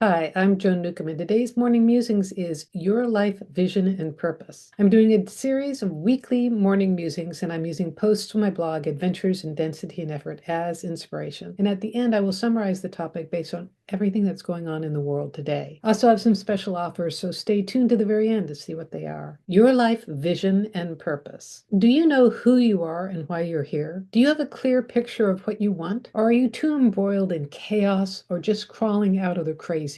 Hi, I'm Joan Newcomb, and today's morning musings is Your Life, Vision, and Purpose. I'm doing a series of weekly morning musings, and I'm using posts from my blog, Adventures in Density and Effort, as inspiration. And at the end, I will summarize the topic based on everything that's going on in the world today. I also have some special offers, so stay tuned to the very end to see what they are. Your Life, Vision, and Purpose. Do you know who you are and why you're here? Do you have a clear picture of what you want? Or are you too embroiled in chaos or just crawling out of the craziness?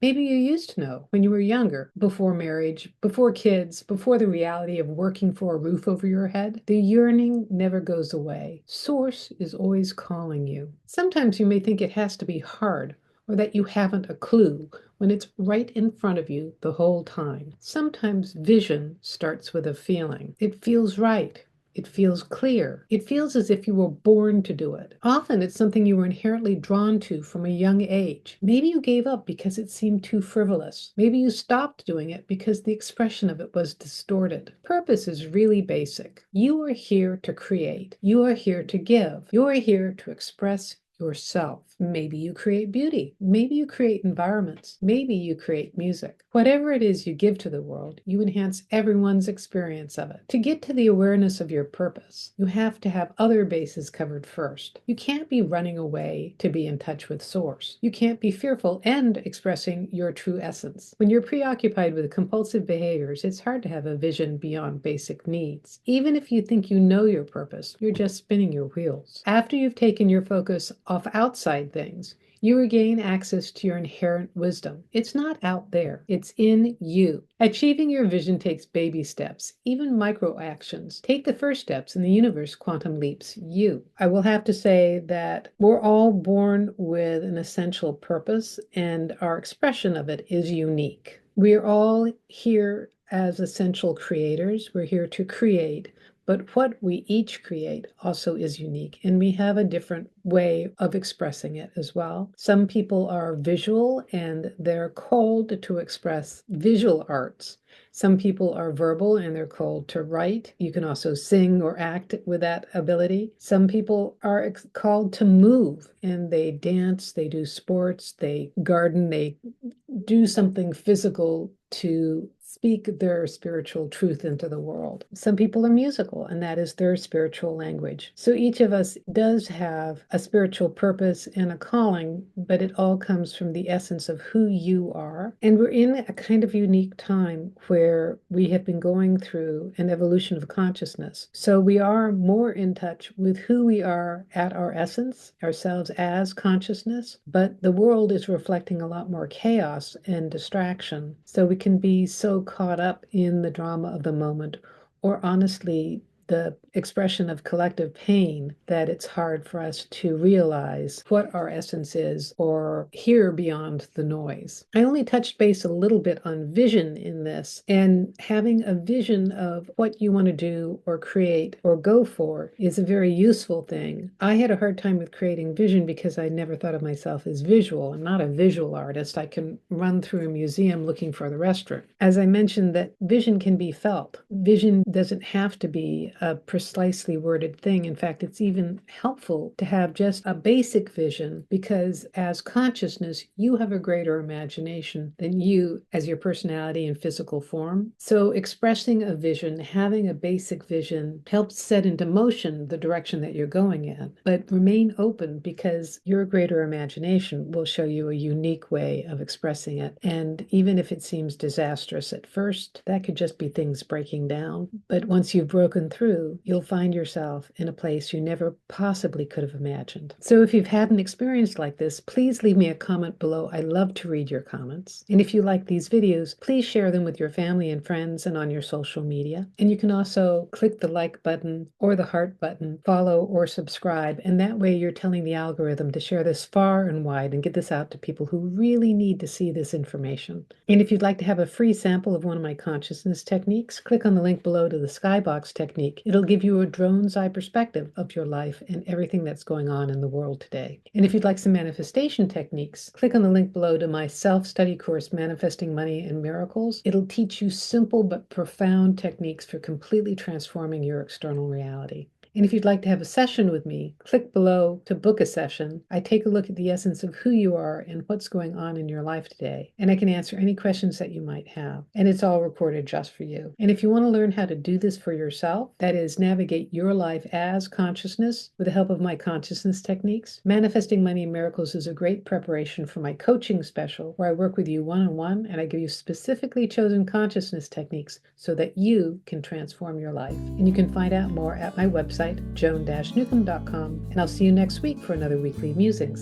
Maybe you used to know when you were younger, before marriage, before kids, before the reality of working for a roof over your head. The yearning never goes away. Source is always calling you. Sometimes you may think it has to be hard, or that you haven't a clue when it's right in front of you the whole time. Sometimes vision starts with a feeling. It feels right. It feels clear. It feels as if you were born to do it. Often it's something you were inherently drawn to from a young age. Maybe you gave up because it seemed too frivolous. Maybe you stopped doing it because the expression of it was distorted. Purpose is really basic. You are here to create. You are here to give. You are here to express yourself. Maybe you create beauty. Maybe you create environments. Maybe you create music. Whatever it is you give to the world, you enhance everyone's experience of it. To get to the awareness of your purpose, you have to have other bases covered first. You can't be running away to be in touch with source. You can't be fearful and expressing your true essence. When you're preoccupied with compulsive behaviors, it's hard to have a vision beyond basic needs. Even if you think you know your purpose, you're just spinning your wheels. After you've taken your focus off outside things, you regain access to your inherent wisdom. It's not out there, it's in you. Achieving your vision takes baby steps, even micro actions. Take the first steps in the universe quantum leaps you. I will have to say that we're all born with an essential purpose, and our expression of it is unique. We're all here as essential creators. We're here to create. But what we each create also is unique, and we have a different way of expressing it as well. Some people are visual and they're called to express visual arts. Some people are verbal and they're called to write. You can also sing or act with that ability. Some people are called to move and they dance, they do sports, they garden, they do something physical to speak their spiritual truth into the world. Some people are musical, and that is their spiritual language. So each of us does have a spiritual purpose and a calling, but it all comes from the essence of who you are. And we're in a kind of unique time where we have been going through an evolution of consciousness. So we are more in touch with who we are at our essence, ourselves as consciousness, but the world is reflecting a lot more chaos and distraction. So we can be so caught up in the drama of the moment, or honestly, the expression of collective pain, that it's hard for us to realize what our essence is or hear beyond the noise. I only touched base a little bit on vision in this, and having a vision of what you want to do or create or go for is a very useful thing. I had a hard time with creating vision because I never thought of myself as visual. I'm not a visual artist. I can run through a museum looking for the restaurant. As I mentioned, that vision can be felt. Vision doesn't have to be a precisely worded thing. In fact, it's even helpful to have just a basic vision because as consciousness, you have a greater imagination than you as your personality and physical form. So expressing a vision, having a basic vision helps set into motion the direction that you're going in. But remain open because your greater imagination will show you a unique way of expressing it. And even if it seems disastrous at first, that could just be things breaking down. But once you've broken through, you'll find yourself in a place you never possibly could have imagined. So if you've had an experience like this, please leave me a comment below. I love to read your comments. And if you like these videos, please share them with your family and friends and on your social media. And you can also click the like button or the heart button, follow or subscribe. And that way you're telling the algorithm to share this far and wide and get this out to people who really need to see this information. And if you'd like to have a free sample of one of my consciousness techniques, click on the link below to the skybox technique. It'll give you a drone's eye perspective of your life and everything that's going on in the world today. And if you'd like some manifestation techniques, click on the link below to my self-study course, Manifesting Money and Miracles. It'll teach you simple but profound techniques for completely transforming your external reality. And if you'd like to have a session with me, click below to book a session. I take a look at the essence of who you are and what's going on in your life today, and I can answer any questions that you might have. And it's all recorded just for you. And if you want to learn how to do this for yourself, that is, navigate your life as consciousness with the help of my consciousness techniques, Manifesting Money and Miracles is a great preparation for my coaching special, where I work with you one-on-one and I give you specifically chosen consciousness techniques so that you can transform your life. And you can find out more at my website, joan-newcomb.com. And I'll see you next week for another weekly Musings.